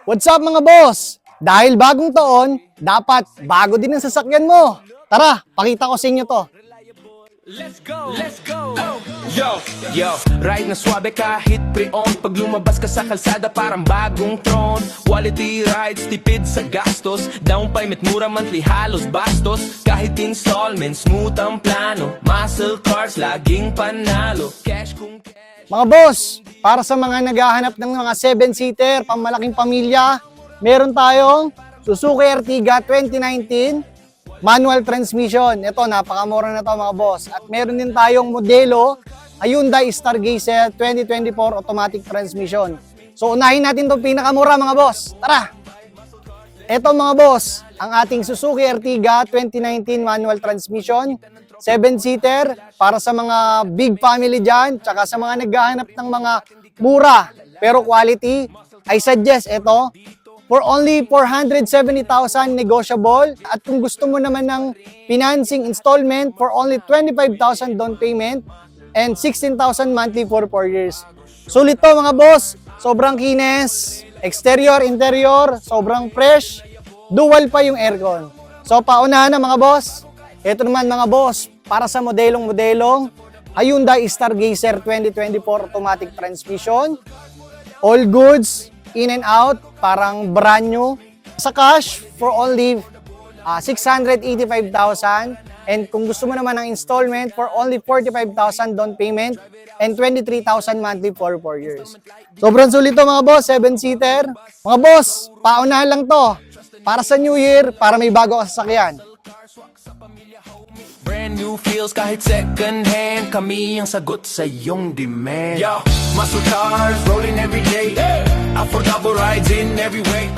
What's up mga boss? Dahil bagong taon, dapat bago din ang sasakyan mo. Tara, pakita ko sa inyo to. Let's go! Let's go! Yo! Yo! Ride na swabe kahit pre-on. Pag lumabas ka sa kalsada parang bagong tron. Quality rides, tipid sa gastos. Down payment, mura monthly, halos bastos. Kahit installment, smooth ang plano. Muscle cars, laging panalo. Cash kung cash. Mga boss, para sa mga naghahanap ng mga 7-seater, pamalaking pamilya, meron tayong Suzuki Ertiga 2019 manual transmission. Ito, napakamura na to mga boss. At meron din tayong modelo, Hyundai Stargazer 2024 automatic transmission. So, unahin natin itong pinakamura mga boss. Tara! Ito mga boss, ang ating Suzuki Ertiga 2019 manual transmission. 7-seater para sa mga big family dyan, tsaka sa mga naghahanap ng mga mura pero quality. I suggest ito. For only 470,000 negotiable. At kung gusto mo naman ng financing installment for only 25,000 down payment and 16,000 monthly for 4 years. Sulit to mga boss. Sobrang kinis. Exterior, interior, sobrang fresh. Dual pa yung aircon. So paunahan na mga boss. Ito naman mga boss, para sa modelong Hyundai Stargazer 2024 automatic transmission. All goods, in and out, parang brand new. Sa cash, for only 685,000. And kung gusto mo naman ng installment, for only 45,000 down payment and 23,000 monthly for 4 years. Sobrang sulit to mga boss, 7-seater. Mga boss, paunahan lang to. Para sa New Year, para may bago ka sasakyan. Brand new feels kahit second hand. Kami ang sagot sa iyong demand. Yo, muscle cars rolling every day. Affordable rides in every way.